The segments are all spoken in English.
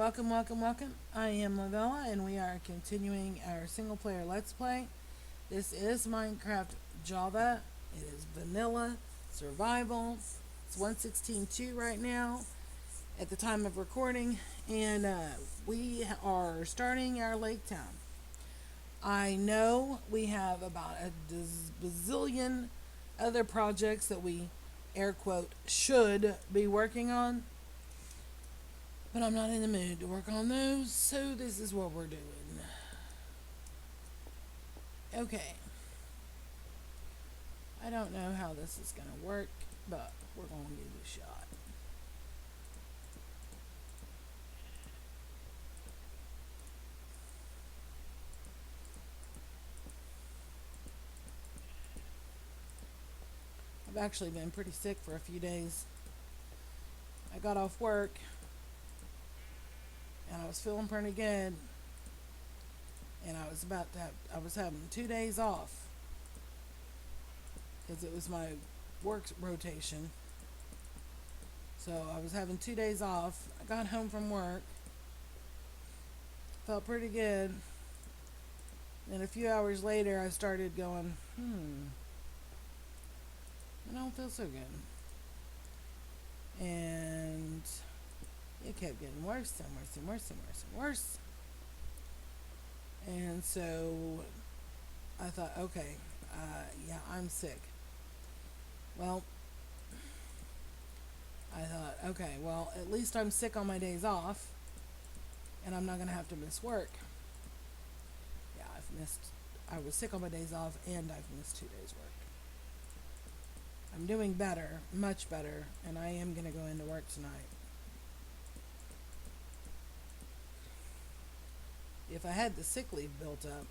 Welcome, welcome, welcome. I am Lavella, and we are continuing our single player Let's Play. This is Minecraft Java. It is vanilla, survival. It's 1.16.2 right now at the time of recording, and we are starting our lake town. I know we have about a bazillion other projects that we, air quote, should be working on. But I'm not in the mood to work on those, so this is what we're doing. Okay. I don't know how this is going to work, but we're going to give it a shot. I've actually been pretty sick for a few days. I got off work, and I was feeling pretty good, and I was having 2 days off, because it was my work rotation. So I was having 2 days off. I got home from work, felt pretty good, and a few hours later I started going, I don't feel so good. And it kept getting worse and worse and worse and worse and worse. And so I thought, okay, yeah, I'm sick. Well, I thought, okay, well, at least I'm sick on my days off, and I'm not going to have to miss work. Yeah, I was sick on my days off, and I've missed 2 days' work. I'm doing better, much better, and I am going to go into work tonight. If I had the sick leave built up,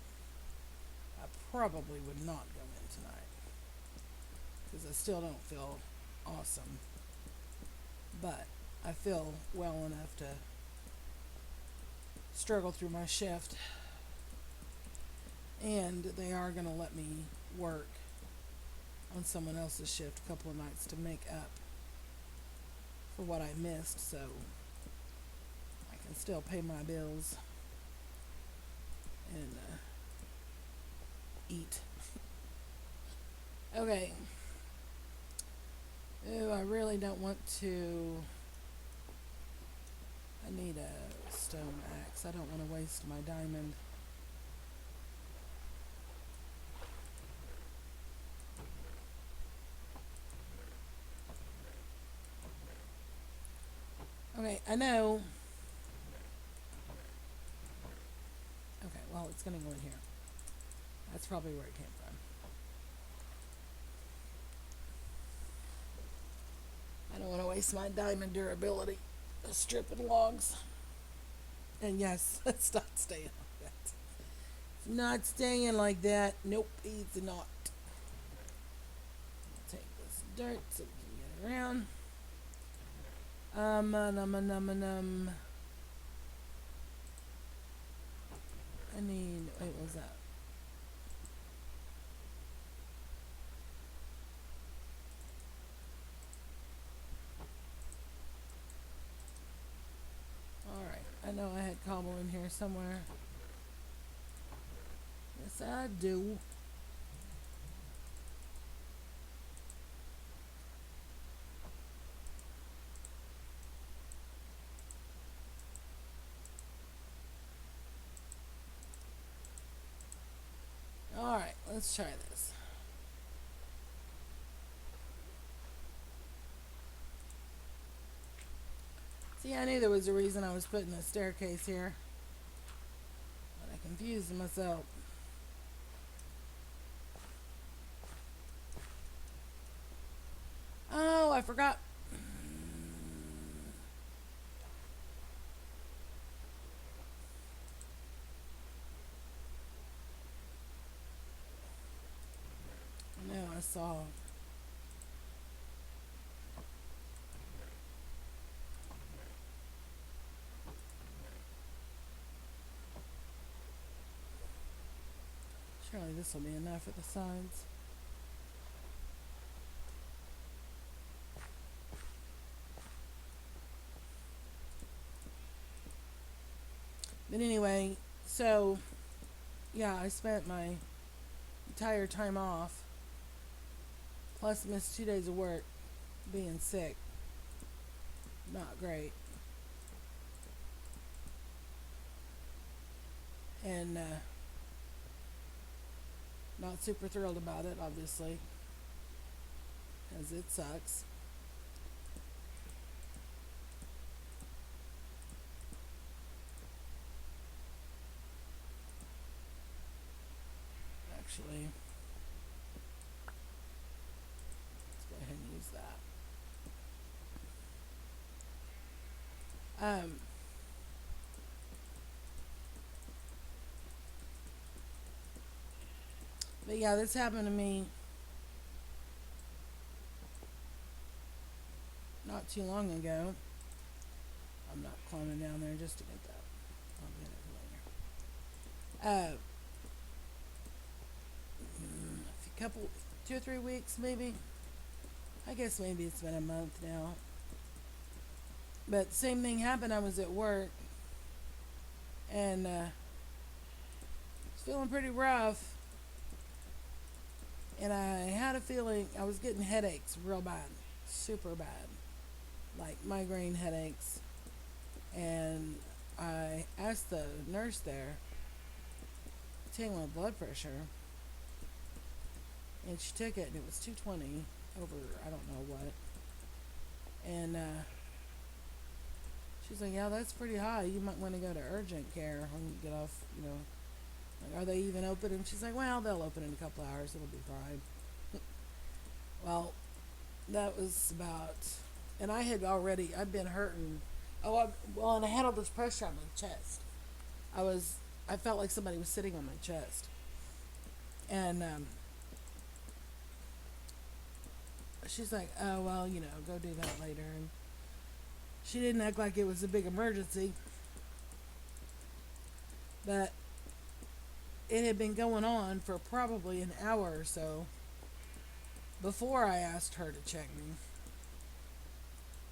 I probably would not go in tonight, because I still don't feel awesome. But I feel well enough to struggle through my shift, and they are going to let me work on someone else's shift a couple of nights to make up for what I missed, so I can still pay my bills and eat. Okay. Ooh, I really don't want to. I need a stone axe. I don't want to waste my diamond. Okay, I know. Okay, well, it's going to go in here. That's probably where it came from. I don't want to waste my diamond durability stripping logs. And yes, it's not staying like that. It's not staying like that. Nope, it's not. I'll take this dirt so we can get around. I need. Wait, what was that? Alright, I know I had cobble in here somewhere. Yes, I do. Alright, let's try this. See, I knew there was a reason I was putting a staircase here, but I confused myself. Oh, I forgot. No, I saw. Surely this will be enough for the sides. But anyway, so yeah, I spent my entire time off, plus missed 2 days of work, being sick. Not great. And not super thrilled about it, obviously, as it sucks. Actually, let's go ahead and use that. But yeah, this happened to me not too long ago. I'm not climbing down there just to get that. I'll get it later. A couple, 2 or 3 weeks maybe. I guess maybe it's been a month now. But same thing happened. I was at work and was feeling pretty rough. And I had a feeling I was getting headaches real bad, super bad, like migraine headaches. And I asked the nurse there to take my blood pressure, and she took it, and it was 220 over I don't know what. And she's like, "Yeah, that's pretty high. You might want to go to urgent care when you get off. Like, are they even open?" And she's like, "Well, they'll open in a couple hours. It'll be fine." Well, that was about, and I'd been hurting. And I had all this pressure on my chest. I felt like somebody was sitting on my chest. And she's like, "Oh, well, go do that later." And she didn't act like it was a big emergency. But it had been going on for probably an hour or so before I asked her to check me.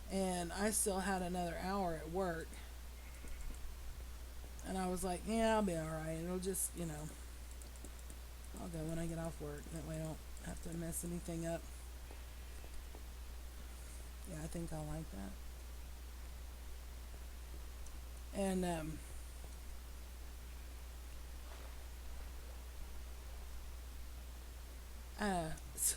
And I still had another hour at work. And I was like, "Yeah, I'll be alright. It'll just, I'll go when I get off work. That way I don't have to mess anything up." Yeah, I think I'll like that. And, so,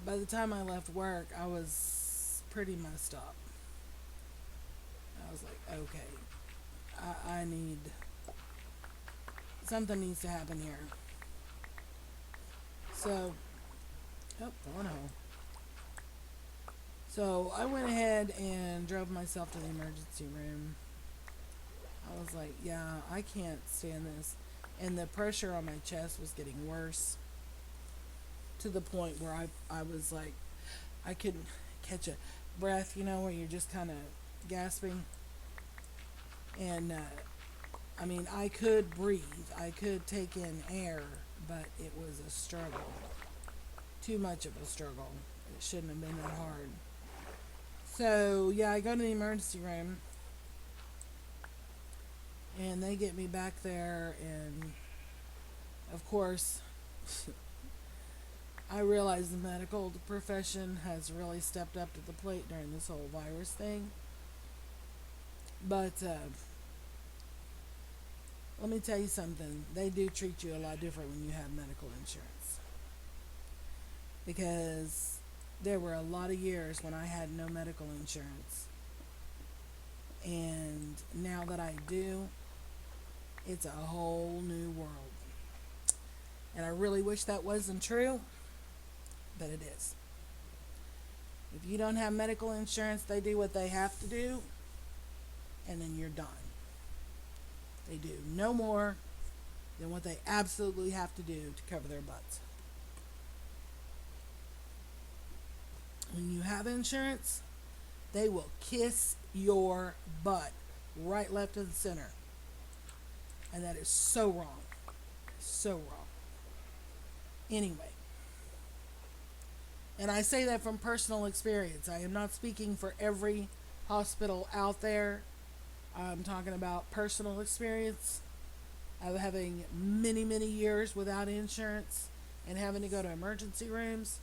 by the time I left work, I was pretty messed up. I was like, okay, I need, something needs to happen here. So, going home. So I went ahead and drove myself to the emergency room. I was like, yeah, I can't stand this. And the pressure on my chest was getting worse to the point where I was like, I couldn't catch a breath, where you're just kind of gasping. And, I mean, I could breathe. I could take in air, but it was a struggle. Too much of a struggle. It shouldn't have been that hard. So, yeah, I go to the emergency room. And they get me back there, and of course, I realize the medical profession has really stepped up to the plate during this whole virus thing. But let me tell you something. They do treat you a lot different when you have medical insurance. Because there were a lot of years when I had no medical insurance. And now that I do, it's a whole new world. And I really wish that wasn't true, but it is. If you don't have medical insurance, they do what they have to do, and then you're done. They do no more than what they absolutely have to do to cover their butts. When you have insurance, they will kiss your butt right, left, and center. And that is so wrong. So wrong. Anyway. And I say that from personal experience. I am not speaking for every hospital out there. I'm talking about personal experience of having many, many years without insurance and having to go to emergency rooms.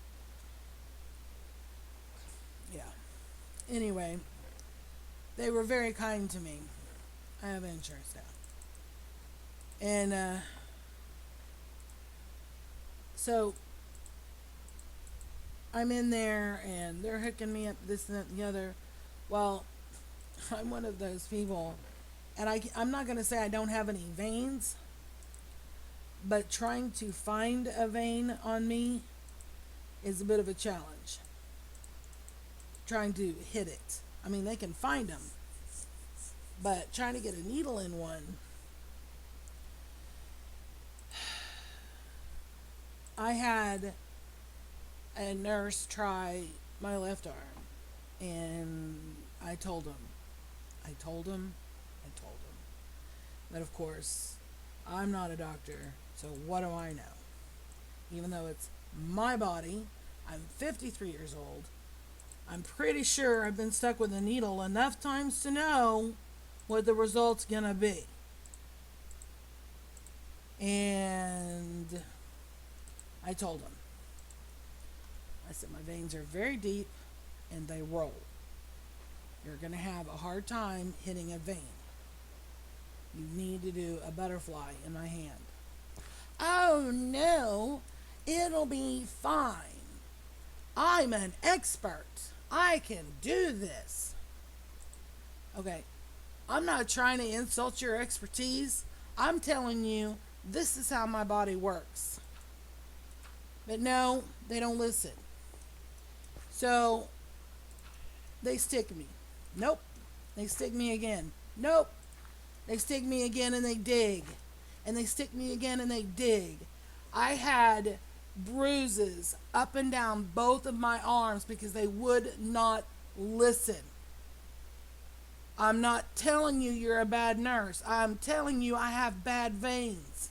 Yeah. Anyway, they were very kind to me. I have insurance now. And so I'm in there and they're hooking me up this and that and the other. Well, I'm one of those people, and I'm not going to say I don't have any veins, but trying to find a vein on me is a bit of a challenge. Trying to hit it. I mean, they can find them, but trying to get a needle in one, I had a nurse try my left arm, and I told him, I told him, I told him. But of course, I'm not a doctor, so what do I know? Even though it's my body, I'm 53 years old. I'm pretty sure I've been stuck with a needle enough times to know what the result's gonna be. And I told him, I said, my veins are very deep and they roll. You're going to have a hard time hitting a vein. You need to do a butterfly in my hand. Oh no, it'll be fine. I'm an expert. I can do this. Okay, I'm not trying to insult your expertise. I'm telling you, this is how my body works. But no, they don't listen. So they stick me. Nope. They stick me again. Nope. They stick me again and they dig. And they stick me again and they dig. I had bruises up and down both of my arms because they would not listen. I'm not telling you you're a bad nurse. I'm telling you I have bad veins.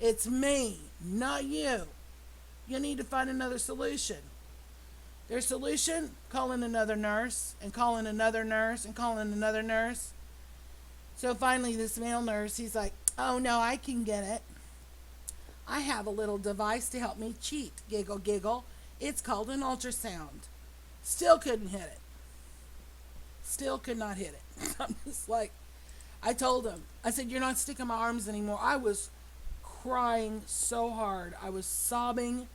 It's me, not you. You need to find another solution. Their solution? Call in another nurse, and call in another nurse, and call in another nurse. So finally this male nurse, he's like, oh no, I can get it. I have a little device to help me cheat. Giggle, giggle. It's called an ultrasound. Still couldn't hit it. Still could not hit it. I'm just like, I told him, I said, you're not sticking my arms anymore. I was crying so hard. I was sobbing.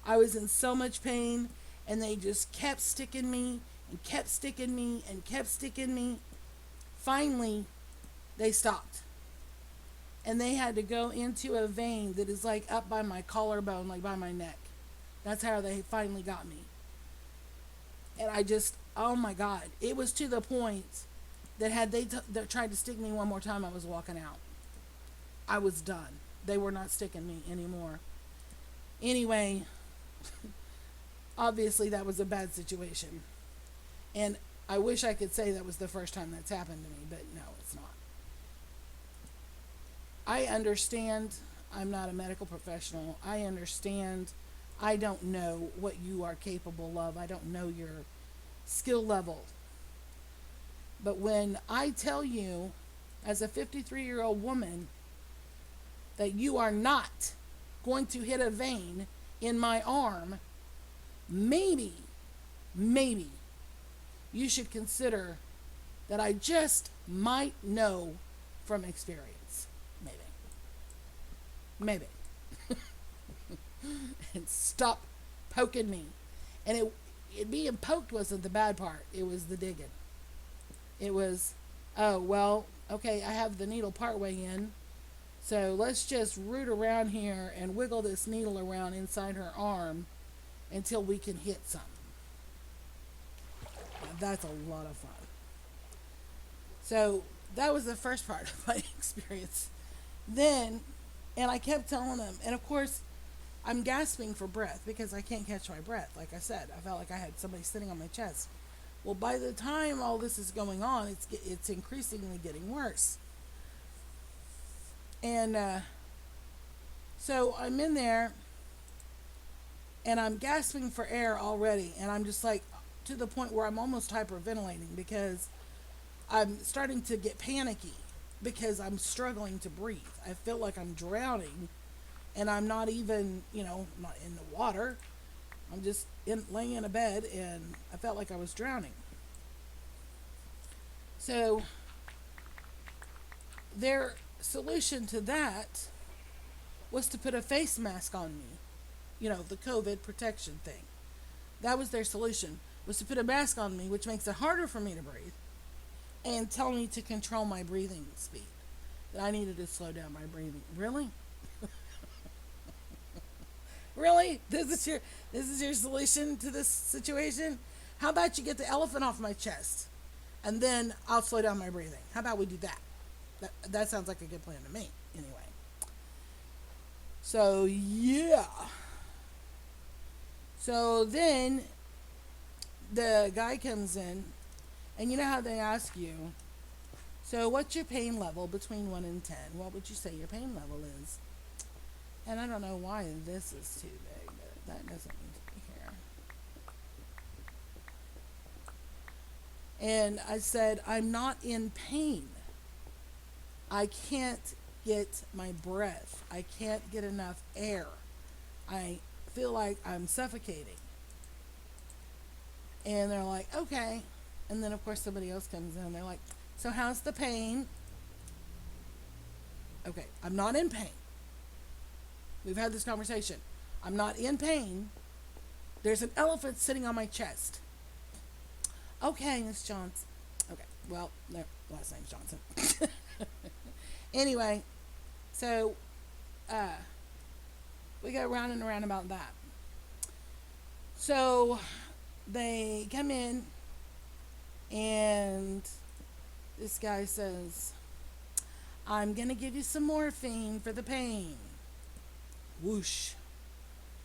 I was in so much pain. And they just kept sticking me and kept sticking me and kept sticking me. Finally, they stopped. And they had to go into a vein that is like up by my collarbone, like by my neck. That's how they finally got me. And I just, oh my God. It was to the point that had they tried to stick me one more time, I was walking out. I was done. They were not sticking me anymore. Anyway, obviously that was a bad situation. And I wish I could say that was the first time that's happened to me, but no, it's not. I understand I'm not a medical professional. I understand I don't know what you are capable of. I don't know your skill level. But when I tell you, as a 53-year-old woman, that you are not going to hit a vein in my arm, maybe you should consider that I just might know from experience. Maybe. And stop poking me. And it being poked wasn't the bad part. It was the digging. It was, oh, well, okay, I have the needle partway in. So let's just root around here and wiggle this needle around inside her arm until we can hit something. Now, that's a lot of fun. So that was the first part of my experience. Then, and I kept telling them, and of course, I'm gasping for breath because I can't catch my breath. Like I said, I felt like I had somebody sitting on my chest. Well, by the time all this is going on, it's increasingly getting worse. And so I'm in there, and I'm gasping for air already, and I'm just like to the point where I'm almost hyperventilating because I'm starting to get panicky because I'm struggling to breathe. I feel like I'm drowning, and I'm not even, not in the water. I'm just laying in a bed, and I felt like I was drowning. So their solution to that was to put a face mask on me, the COVID protection thing. That was their solution, was to put a mask on me, which makes it harder for me to breathe, and tell me to control my breathing speed. That I needed to slow down my breathing. Really? Really? This is your solution to this situation? How about you get the elephant off my chest, and then I'll slow down my breathing? How about we do that? That sounds like a good plan to me. Anyway. So yeah. So then the guy comes in, and you know how they ask you, so what's your pain level between 1 and 10? What would you say your pain level is? And I don't know why this is too big, but that doesn't need to be here. And I said, I'm not in pain. I can't get my breath. I can't get enough air. I feel like I'm suffocating. And they're like, okay. And then, of course, somebody else comes in and they're like, so how's the pain? Okay, I'm not in pain. We've had this conversation. I'm not in pain. There's an elephant sitting on my chest. Okay, Miss Johnson. Okay, well, their last name's Johnson. Anyway, so we go round and around about that. So they come in, and this guy says, I'm going to give you some morphine for the pain. Whoosh.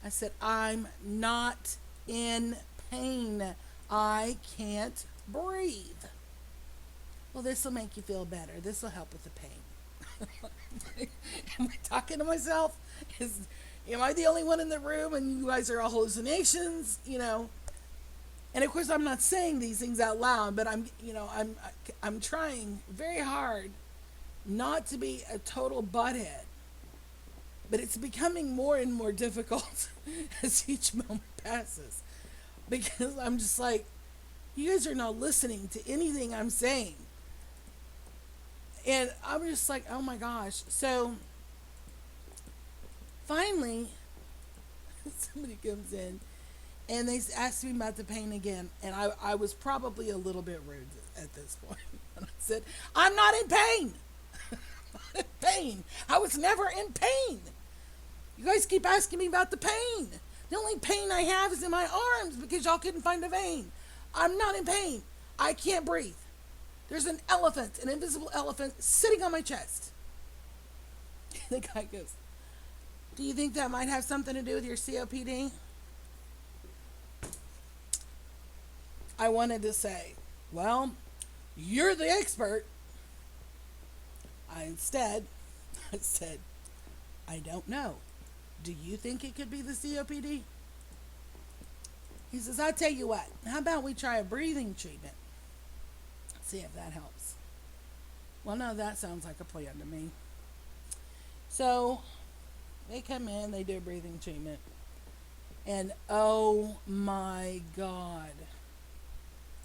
I said, I'm not in pain. I can't breathe. Well, this will make you feel better. This will help with the pain. Am I talking to myself? Am I the only one in the room and you guys are all hallucinations? And of course, I'm not saying these things out loud, but I'm trying very hard not to be a total butthead. But it's becoming more and more difficult as each moment passes, because I'm just like, you guys are not listening to anything I'm saying. And I'm just like, oh my gosh. So finally, somebody comes in and they asked me about the pain again. And I was probably a little bit rude at this point. And I said, I'm not in pain. Pain. I was never in pain. You guys keep asking me about the pain. The only pain I have is in my arms because y'all couldn't find a vein. I'm not in pain. I can't breathe. There's an elephant, an invisible elephant, sitting on my chest. The guy goes, do you think that might have something to do with your COPD? I wanted to say, well, you're the expert. I said, I don't know. Do you think it could be the COPD? He says, I'll tell you what. How about we try a breathing treatment? See if that helps. Well, no, that sounds like a plan to me. So they come in, they do a breathing treatment. And oh my God.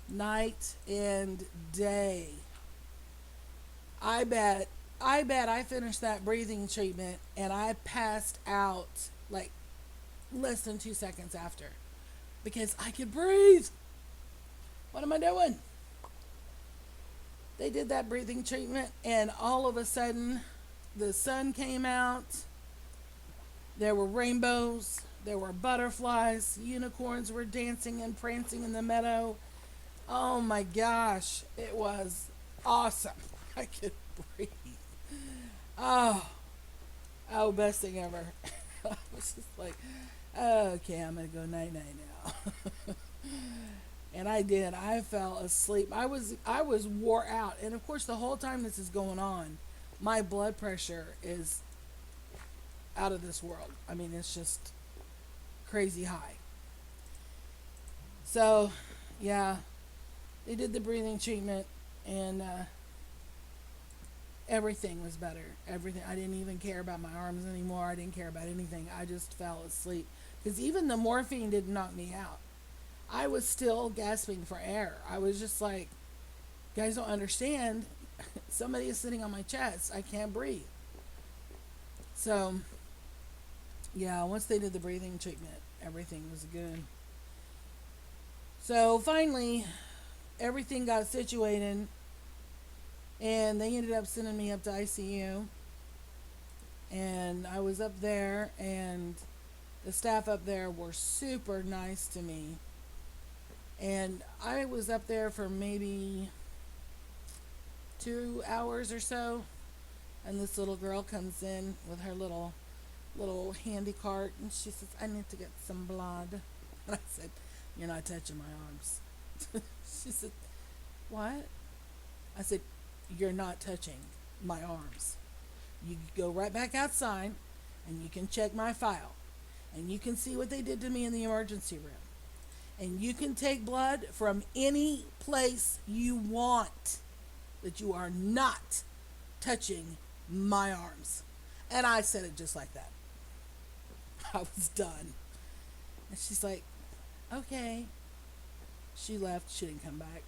Night and day. I bet I finished that breathing treatment and I passed out like less than 2 seconds after, because I could breathe. What am I doing? They did that breathing treatment and all of a sudden the sun came out. There were rainbows. There were butterflies. Unicorns were dancing and prancing in the meadow. Oh my gosh. It was awesome. I could breathe. Oh, best thing ever. I was just like, okay, I'm going to go night-night now. And I did. I fell asleep. I was wore out. And of course, the whole time this is going on, my blood pressure is out of this world. I mean, it's just crazy high. So, yeah, they did the breathing treatment. and everything was better. Everything. I didn't even care about my arms anymore. I didn't care about anything. I just fell asleep because even the morphine didn't knock me out. I was still gasping for air. I was just like, you guys don't understand. Somebody is sitting on my chest. I can't breathe. So, yeah, once they did the breathing treatment, everything was good. So finally, everything got situated, and they ended up sending me up to ICU. And I was up there, and the staff up there were super nice to me. And I was up there for maybe 2 hours or so, and this little girl comes in with her little handy cart, and she says, "I need to get some blood." And I said, "You're not touching my arms." She said, "What?" I said, "You're not touching my arms. You go right back outside, and you can check my file, and you can see what they did to me in the emergency room. And you can take blood from any place you want, that you are not touching my arms." And I said it just like that. I was done. And she's like, "Okay." She left. She didn't come back.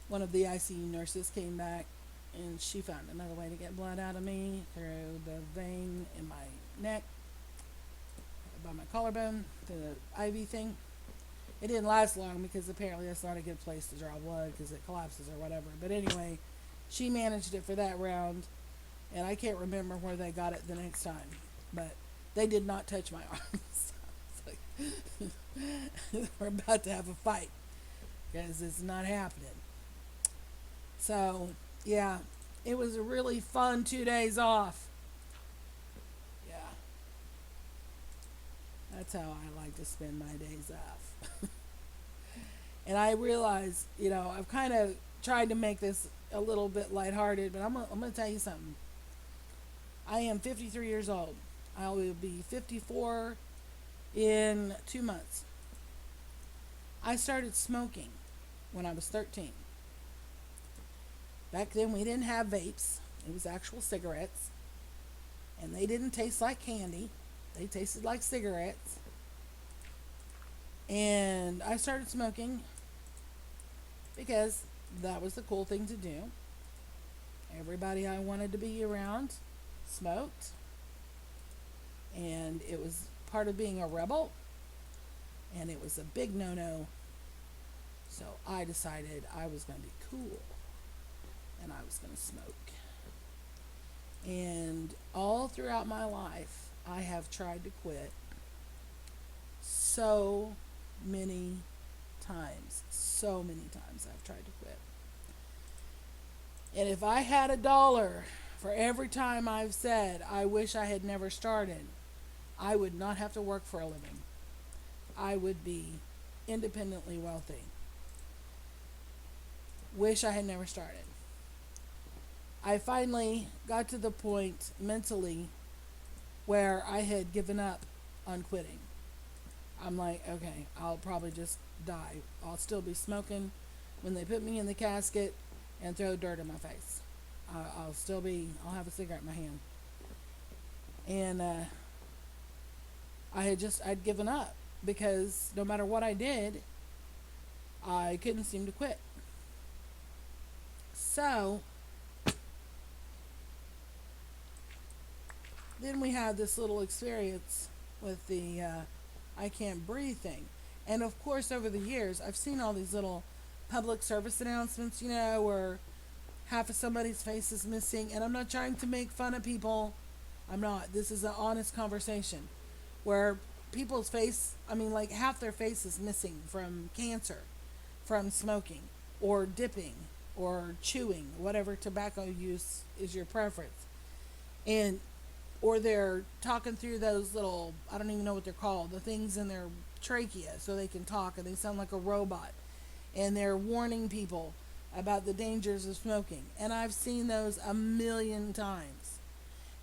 One of the ICU nurses came back, and she found another way to get blood out of me through the vein in my neck, by my collarbone, through the IV thing. It didn't last long because apparently that's not a good place to draw blood because it collapses or whatever. But anyway, she managed it for that round, and I can't remember where they got it the next time. But they did not touch my arms. It's like, we're about to have a fight because it's not happening. So, yeah, it was a really fun 2 days off. Yeah, that's how I like to spend my days off. And I realize, I've kind of tried to make this a little bit lighthearted, but I'm going to tell you something. I am 53 years old. I will be 54 in 2 months. I started smoking when I was 13. Back then, we didn't have vapes. It was actual cigarettes. And they didn't taste like candy. They tasted like cigarettes. And I started smoking because that was the cool thing to do. Everybody I wanted to be around smoked. And it was part of being a rebel. And it was a big no-no. So I decided I was going to be cool. And I was going to smoke. And all throughout my life, I have tried to quit so many times. So many times I've tried to quit. And if I had $1 for every time I've said, "I wish I had never started," I would not have to work for a living. I would be independently wealthy. Wish I had never started. I finally got to the point mentally where I had given up on quitting. I'm like, okay, I'll probably just die. I'll still be smoking when they put me in the casket and throw dirt in my face. I'll have a cigarette in my hand. And I'd given up because no matter what I did, I couldn't seem to quit. So then we had this little experience with the I can't breathe thing. And of course, over the years, I've seen all these little public service announcements, where half of somebody's face is missing. And I'm not trying to make fun of people. I'm not. This is an honest conversation where people's face, like half their face is missing from cancer, from smoking, or dipping, or chewing, whatever tobacco use is your preference. Or they're talking through those little, I don't even know what they're called, the things in their trachea so they can talk and they sound like a robot. And they're warning people about the dangers of smoking. And I've seen those a million times.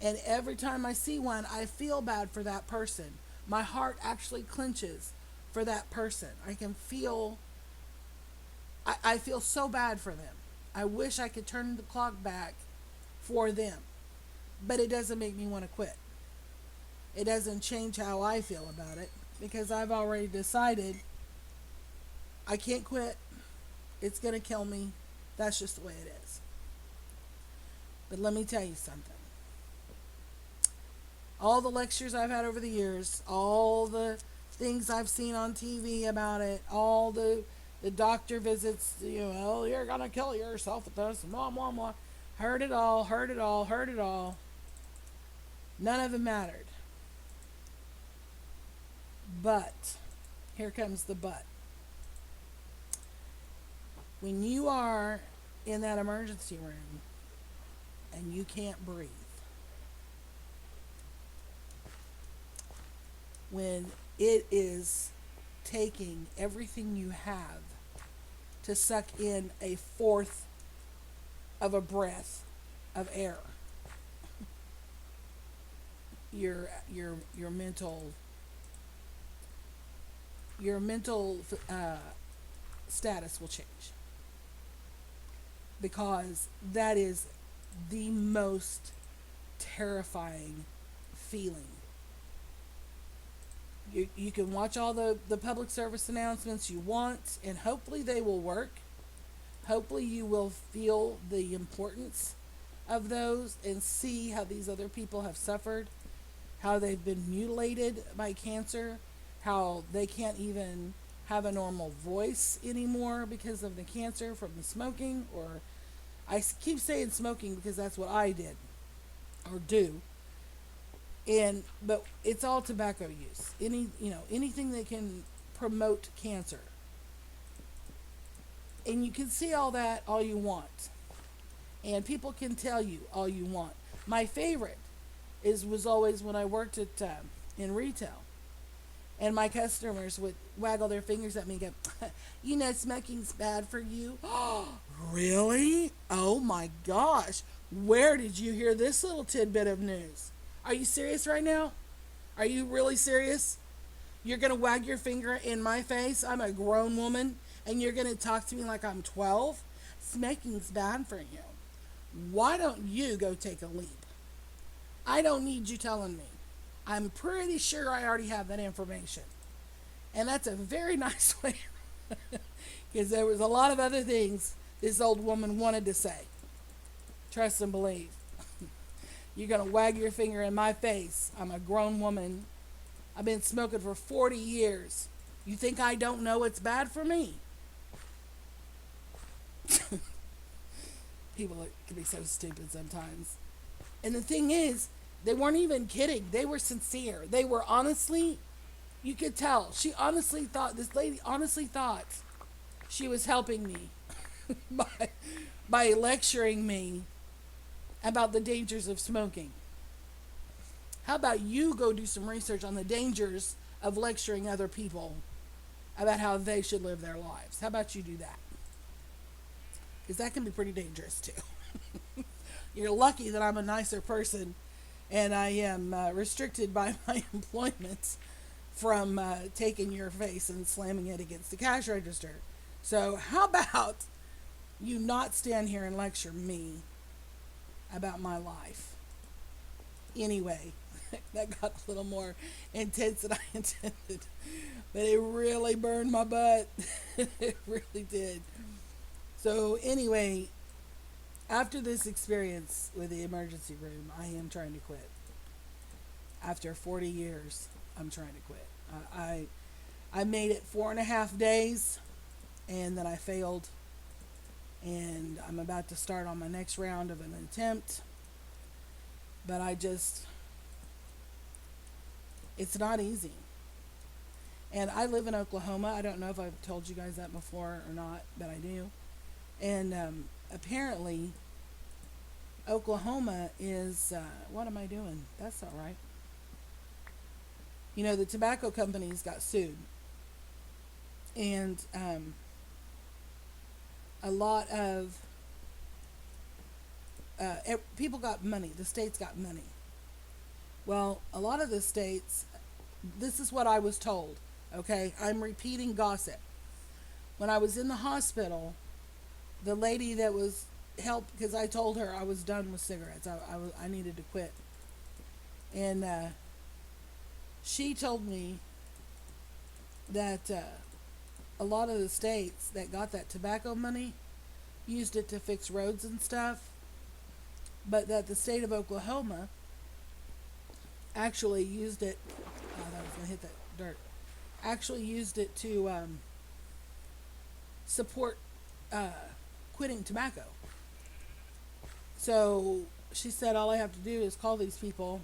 And every time I see one, I feel bad for that person. My heart actually clenches for that person. I can feel I feel so bad for them. I wish I could turn the clock back for them, but it doesn't make me want to quit. It doesn't change how I feel about it because I've already decided I can't quit. It's going to kill me. That's just the way it is. But let me tell you something. All the lectures I've had over the years, all the things I've seen on TV about it, all the doctor visits, oh, you're going to kill yourself with this, blah, blah, blah. Heard it all, heard it all, heard it all. None of it mattered. But, here comes the but. When you are in that emergency room and you can't breathe, when it is taking everything you have to suck in a fourth of a breath of air, your mental status will change, because that is the most terrifying feeling. You can watch all the public service announcements you want, and hopefully they will work. Hopefully you will feel the importance of those and see how these other people have suffered, how they've been mutilated by cancer, how they can't even have a normal voice anymore because of the cancer from the smoking. Or I keep saying smoking because that's what I did or do. But it's all tobacco use. Anything that can promote cancer. And you can see all that all you want. And people can tell you all you want. My favorite was always when I worked at in retail. And my customers would waggle their fingers at me and go, smoking's bad for you. Really? Oh my gosh. Where did you hear this little tidbit of news? Are you serious right now? Are you really serious? You're going to wag your finger in my face? I'm a grown woman, and you're going to talk to me like I'm 12? Smoking's bad for you. Why don't you go take a leap? I don't need you telling me. I'm pretty sure I already have that information. And that's a very nice way, because there was a lot of other things this old woman wanted to say. Trust and believe. You're going to wag your finger in my face. I'm a grown woman. I've been smoking for 40 years. You think I don't know it's bad for me? People can be so stupid sometimes. And the thing is, they weren't even kidding. They were sincere. They were honestly, you could tell. This lady honestly thought she was helping me by lecturing me about the dangers of smoking. How about you go do some research on the dangers of lecturing other people about how they should live their lives? How about you do that? Because that can be pretty dangerous too. You're lucky that I'm a nicer person and I am restricted by my employment from taking your face and slamming it against the cash register. So how about you not stand here and lecture me about my life? Anyway, that got a little more intense than I intended, but it really burned my butt. It really did. So anyway, after this experience with the emergency room, I am trying to quit. After 40 years, I'm trying to quit. I made it 4.5 days, and then I failed. And I'm about to start on my next round of an attempt. But it's not easy. And I live in Oklahoma. I don't know if I've told you guys that before or not, but I do. And apparently, Oklahoma is, what am I doing? That's all right. The tobacco companies got sued. And a lot of people got money. The states got money. Well, a lot of the states, this is what I was told, okay? I'm repeating gossip. When I was in the hospital, the lady that was help because I told her I was done with cigarettes. I needed to quit, and she told me that a lot of the states that got that tobacco money used it to fix roads and stuff, but that the state of Oklahoma actually used it. Oh, I was gonna hit that dirt. Actually used it to support uh, quitting tobacco. So she said all I have to do is call these people,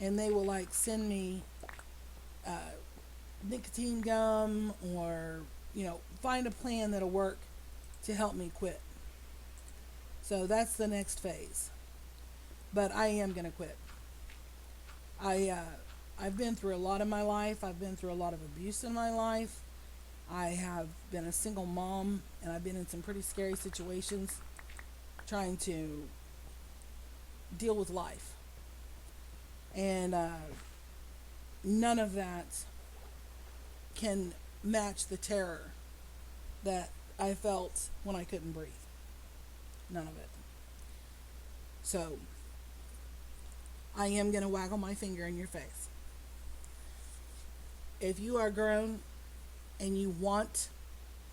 and they will like send me uh, nicotine gum, or find a plan that'll work to help me quit. So that's the next phase. But I am gonna quit. I've been through a lot in my life. I've been through a lot of abuse in my life. I have been a single mom, and I've been in some pretty scary situations trying to deal with life. And none of that can match the terror that I felt when I couldn't breathe. None of it. So, I am going to waggle my finger in your face. If you are grown and you want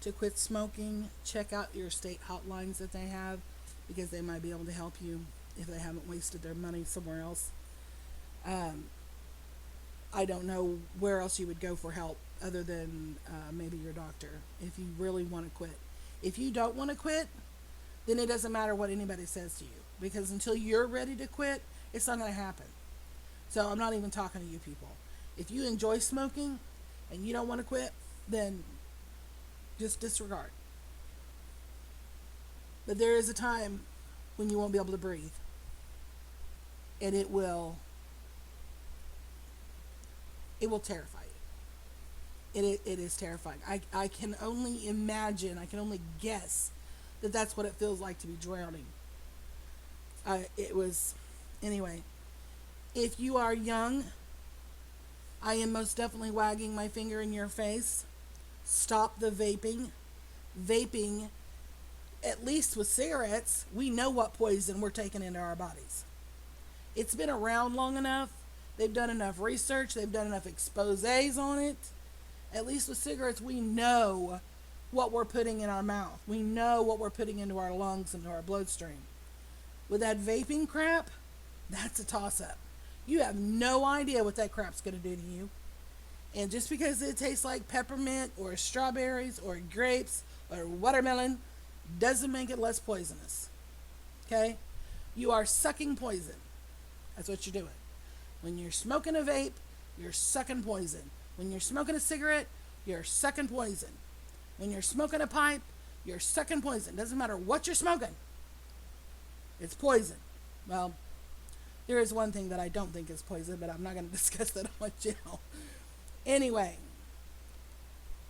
to quit smoking, check out your state hotlines that they have, because they might be able to help you if they haven't wasted their money somewhere else. I don't know where else you would go for help other than maybe your doctor if you really want to quit. If you don't want to quit, then it doesn't matter what anybody says to you, because until you're ready to quit, it's not going to happen. So I'm not even talking to you people. If you enjoy smoking and you don't want to quit, then just disregard. But there is a time when you won't be able to breathe. And it will terrify you. It is terrifying. I can only imagine, I can only guess that that's what it feels like to be drowning. Anyway, if you are young, I am most definitely wagging my finger in your face. Stop the vaping. Vaping, at least with cigarettes, we know what poison we're taking into our bodies. It's been around long enough. They've done enough research. They've done enough exposés on it. At least with cigarettes, we know what we're putting in our mouth. We know what we're putting into our lungs, into our bloodstream. With that vaping crap, that's a toss-up. You have no idea what that crap's going to do to you. And just because it tastes like peppermint or strawberries or grapes or watermelon doesn't make it less poisonous. Okay? You are sucking poison. That's what you're doing. When you're smoking a vape, you're sucking poison. When you're smoking a cigarette, you're sucking poison. When you're smoking a pipe, you're sucking poison. Doesn't matter what you're smoking. It's poison. Well, there is one thing that I don't think is poison, but I'm not going to discuss that on my channel. Anyway,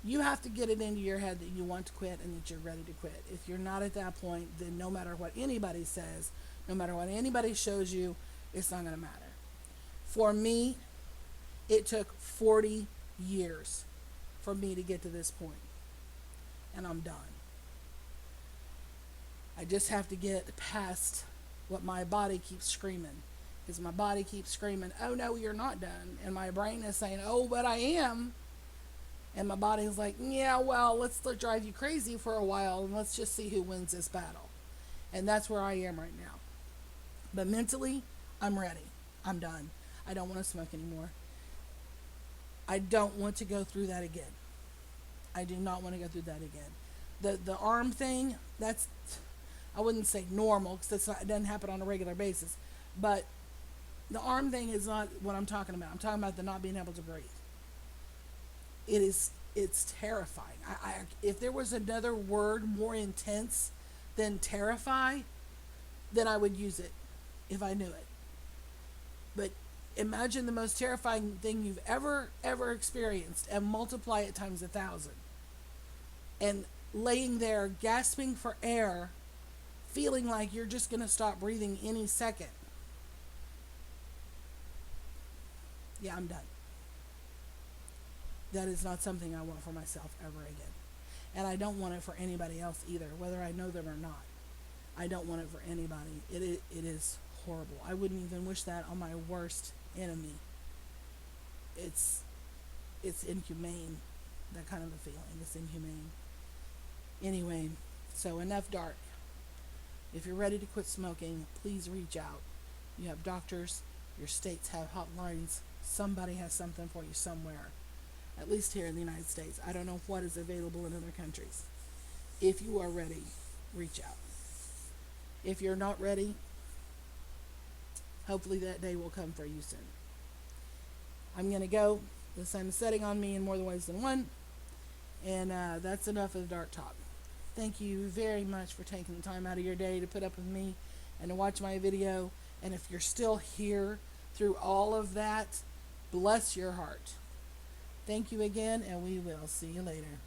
you have to get it into your head that you want to quit and that you're ready to quit. If you're not at that point, then no matter what anybody says, no matter what anybody shows you, it's not going to matter. For me, it took 40 years for me to get to this point. And I'm done. I just have to get past what my body keeps screaming. Because my body keeps screaming, oh no, you're not done. And my brain is saying, oh, but I am. And my body's like, yeah, well, let's drive you crazy for a while and let's just see who wins this battle. And that's where I am right now. But mentally, I'm ready. I'm done. I don't want to smoke anymore. I don't want to go through that again. I do not want to go through that again. The arm thing, that's, I wouldn't say normal, because it doesn't happen on a regular basis. But the arm thing is not what I'm talking about. I'm talking about the not being able to breathe. It's terrifying. If there was another word more intense than terrify, then I would use it if I knew it. But imagine the most terrifying thing you've ever experienced and multiply it times 1,000. And laying there gasping for air, feeling like you're just going to stop breathing any second. Yeah, I'm done. That is not something I want for myself ever again. And I don't want it for anybody else either, whether I know them or not. I don't want it for anybody. It is horrible. I wouldn't even wish that on my worst enemy. It's inhumane. That kind of a feeling. It's inhumane. Anyway, so enough dark. If you're ready to quit smoking, please reach out. You have doctors, your states have hotlines, somebody has something for you somewhere. At least here in the United States. I don't know what is available in other countries. If you are ready, reach out. If you're not ready, hopefully that day will come for you soon. I'm going to go. The sun is setting on me in more ways than one. And that's enough of the dark talk. Thank you very much for taking the time out of your day to put up with me and to watch my video. And if you're still here through all of that, bless your heart. Thank you again, and we will see you later.